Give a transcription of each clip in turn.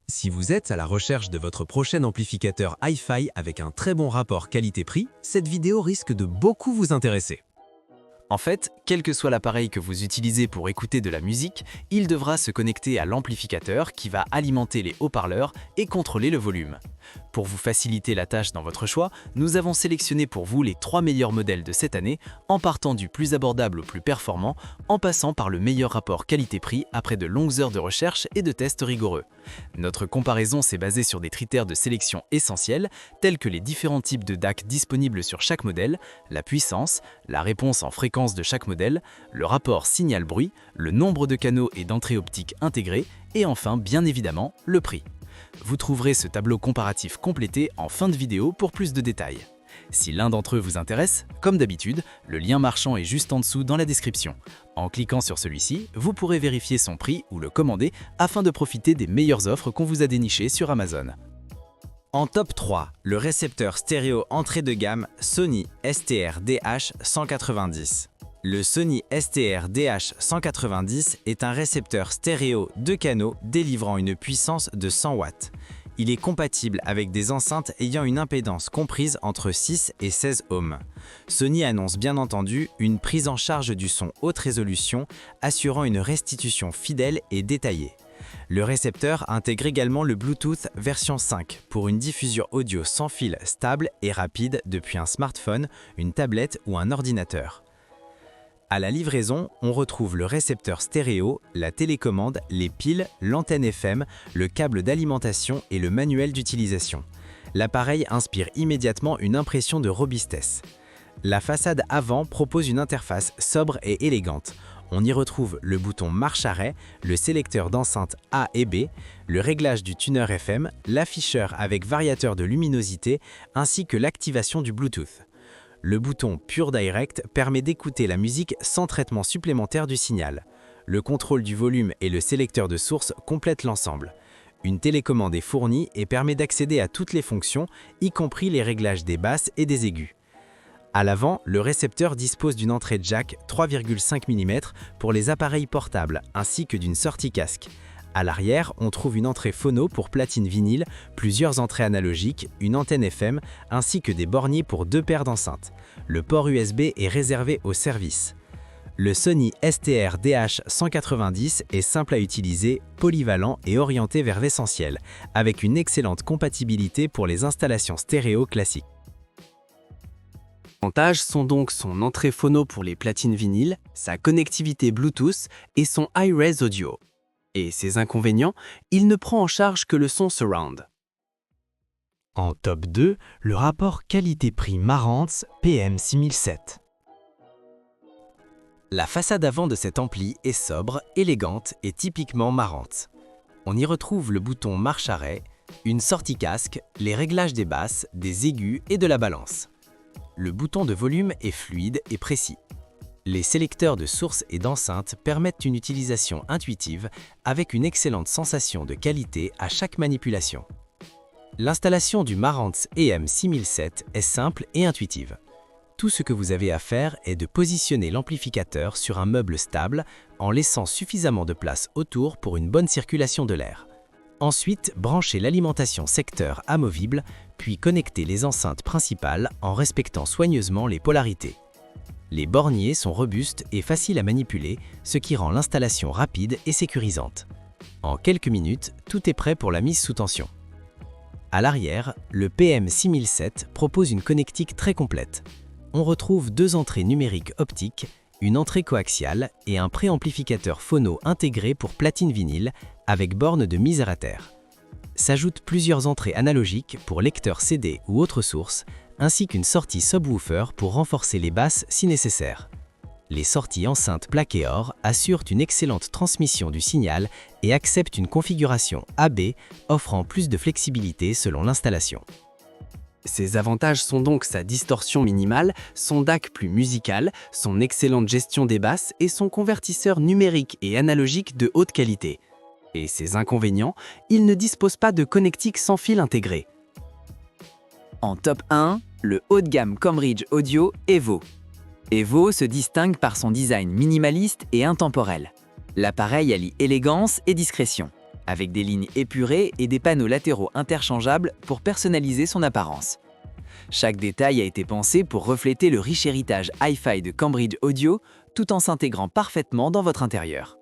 Si vous êtes à la recherche de votre prochain amplificateur Hi-Fi avec un très bon rapport qualité-prix, cette vidéo risque de beaucoup vous intéresser. En fait, quel que soit l'appareil que vous utilisez pour écouter de la musique, il devra se connecter à l'amplificateur qui va alimenter les haut-parleurs et contrôler le volume. Pour vous faciliter la tâche dans votre choix, nous avons sélectionné pour vous les 3 meilleurs modèles de cette année, en partant du plus abordable au plus performant, en passant par le meilleur rapport qualité-prix après de longues heures de recherche et de tests rigoureux. Notre comparaison s'est basée sur des critères de sélection essentiels, tels que les différents types de DAC disponibles sur chaque modèle, la puissance, la réponse en fréquence de chaque modèle, le rapport signal-bruit, le nombre de canaux et d'entrées optiques intégrées, et enfin, bien évidemment, le prix. Vous trouverez ce tableau comparatif complété en fin de vidéo pour plus de détails. Si l'un d'entre eux vous intéresse, comme d'habitude, le lien marchand est juste en dessous dans la description. En cliquant sur celui-ci, vous pourrez vérifier son prix ou le commander afin de profiter des meilleures offres qu'on vous a dénichées sur Amazon. En top 3, le récepteur stéréo entrée de gamme Sony STR-DH190. Le Sony STR-DH190 est un récepteur stéréo 2 canaux délivrant une puissance de 100 watts. Il est compatible avec des enceintes ayant une impédance comprise entre 6 et 16 ohms. Sony annonce bien entendu une prise en charge du son haute résolution, assurant une restitution fidèle et détaillée. Le récepteur intègre également le Bluetooth version 5 pour une diffusion audio sans fil stable et rapide depuis un smartphone, une tablette ou un ordinateur. À la livraison, on retrouve le récepteur stéréo, la télécommande, les piles, l'antenne FM, le câble d'alimentation et le manuel d'utilisation. L'appareil inspire immédiatement une impression de robustesse. La façade avant propose une interface sobre et élégante. On y retrouve le bouton marche-arrêt, le sélecteur d'enceinte A et B, le réglage du tuner FM, l'afficheur avec variateur de luminosité ainsi que l'activation du Bluetooth. Le bouton Pure Direct permet d'écouter la musique sans traitement supplémentaire du signal. Le contrôle du volume et le sélecteur de source complètent l'ensemble. Une télécommande est fournie et permet d'accéder à toutes les fonctions, y compris les réglages des basses et des aigus. À l'avant, le récepteur dispose d'une entrée jack 3,5 mm pour les appareils portables, ainsi que d'une sortie casque. À l'arrière, on trouve une entrée phono pour platine vinyle, plusieurs entrées analogiques, une antenne FM, ainsi que des borniers pour 2 paires d'enceintes. Le port USB est réservé au service. Le Sony STR-DH190 est simple à utiliser, polyvalent et orienté vers l'essentiel, avec une excellente compatibilité pour les installations stéréo classiques. Les avantages sont donc son entrée phono pour les platines vinyles, sa connectivité Bluetooth et son Hi-Res Audio. Et ses inconvénients, il ne prend en charge que le son surround. En top 2, le rapport qualité-prix Marantz PM6007. La façade avant de cet ampli est sobre, élégante et typiquement Marantz. On y retrouve le bouton marche-arrêt, une sortie casque, les réglages des basses, des aigus et de la balance. Le bouton de volume est fluide et précis. Les sélecteurs de source et d'enceinte permettent une utilisation intuitive avec une excellente sensation de qualité à chaque manipulation. L'installation du Marantz EM6007 est simple et intuitive. Tout ce que vous avez à faire est de positionner l'amplificateur sur un meuble stable en laissant suffisamment de place autour pour une bonne circulation de l'air. Ensuite, branchez l'alimentation secteur amovible, puis connectez les enceintes principales en respectant soigneusement les polarités. Les borniers sont robustes et faciles à manipuler, ce qui rend l'installation rapide et sécurisante. En quelques minutes, tout est prêt pour la mise sous tension. À l'arrière, le PM6007 propose une connectique très complète. On retrouve 2 entrées numériques optiques, une entrée coaxiale et un préamplificateur phono intégré pour platine vinyle avec borne de mise à terre. S'ajoutent plusieurs entrées analogiques pour lecteurs CD ou autres sources, ainsi qu'une sortie subwoofer pour renforcer les basses si nécessaire. Les sorties enceintes plaquées or assurent une excellente transmission du signal et acceptent une configuration AB offrant plus de flexibilité selon l'installation. Ses avantages sont donc sa distorsion minimale, son DAC plus musical, son excellente gestion des basses et son convertisseur numérique et analogique de haute qualité. Et ses inconvénients, il ne dispose pas de connectique sans fil intégré. En top 1, le haut de gamme Cambridge Audio Evo. Evo se distingue par son design minimaliste et intemporel. L'appareil allie élégance et discrétion. avec des lignes épurées et des panneaux latéraux interchangeables pour personnaliser son apparence. Chaque détail a été pensé pour refléter le riche héritage Hi-Fi de Cambridge Audio tout en s'intégrant parfaitement dans votre intérieur.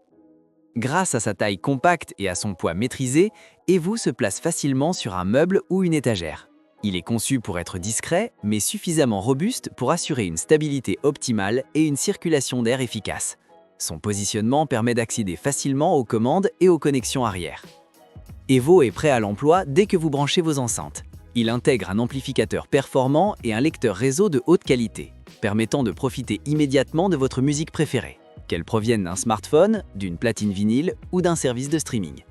Grâce à sa taille compacte et à son poids maîtrisé, Evo se place facilement sur un meuble ou une étagère. Il est conçu pour être discret, mais suffisamment robuste pour assurer une stabilité optimale et une circulation d'air efficace. Son positionnement permet d'accéder facilement aux commandes et aux connexions arrière. Evo est prêt à l'emploi dès que vous branchez vos enceintes. Il intègre un amplificateur performant et un lecteur réseau de haute qualité, permettant de profiter immédiatement de votre musique préférée, qu'elle provienne d'un smartphone, d'une platine vinyle ou d'un service de streaming.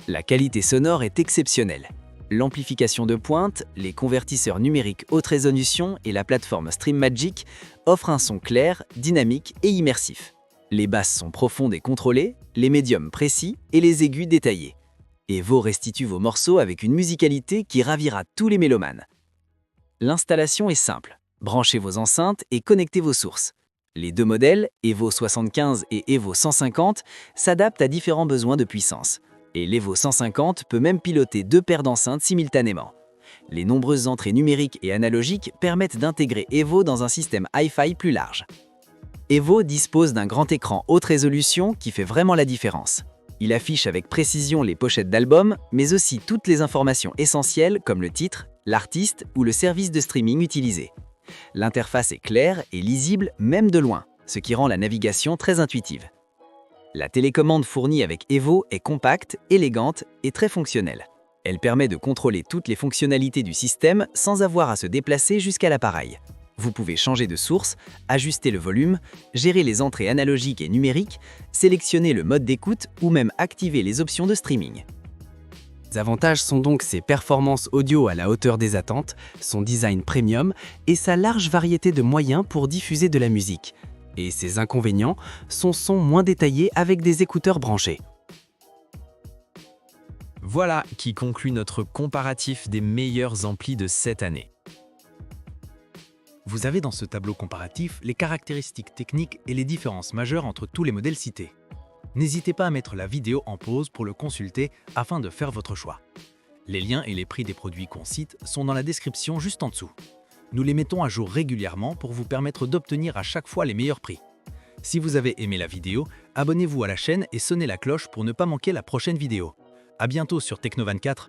La qualité sonore est exceptionnelle. L'amplification de pointe, les convertisseurs numériques haute résolution et la plateforme StreamMagic offrent un son clair, dynamique et immersif. Les basses sont profondes et contrôlées, les médiums précis et les aigus détaillés. Evo restitue vos morceaux avec une musicalité qui ravira tous les mélomanes. L'installation est simple. Branchez vos enceintes et connectez vos sources. Les deux modèles, Evo 75 et Evo 150, s'adaptent à différents besoins de puissance. Et l'Evo 150 peut même piloter deux paires d'enceintes simultanément. Les nombreuses entrées numériques et analogiques permettent d'intégrer Evo dans un système Hi-Fi plus large. Evo dispose d'un grand écran haute résolution qui fait vraiment la différence. Il affiche avec précision les pochettes d'albums, mais aussi toutes les informations essentielles comme le titre, l'artiste ou le service de streaming utilisé. L'interface est claire et lisible même de loin, ce qui rend la navigation très intuitive. La télécommande fournie avec Evo est compacte, élégante et très fonctionnelle. Elle permet de contrôler toutes les fonctionnalités du système sans avoir à se déplacer jusqu'à l'appareil. Vous pouvez changer de source, ajuster le volume, gérer les entrées analogiques et numériques, sélectionner le mode d'écoute ou même activer les options de streaming. Les avantages sont donc ses performances audio à la hauteur des attentes, son design premium et sa large variété de moyens pour diffuser de la musique. Et ses inconvénients, son son moins détaillé avec des écouteurs branchés. Voilà qui conclut notre comparatif des meilleurs amplis de cette année. Vous avez dans ce tableau comparatif les caractéristiques techniques et les différences majeures entre tous les modèles cités. N'hésitez pas à mettre la vidéo en pause pour le consulter afin de faire votre choix. Les liens et les prix des produits qu'on cite sont dans la description juste en dessous. Nous les mettons à jour régulièrement pour vous permettre d'obtenir à chaque fois les meilleurs prix. Si vous avez aimé la vidéo, abonnez-vous à la chaîne et sonnez la cloche pour ne pas manquer la prochaine vidéo. À bientôt sur Techno24.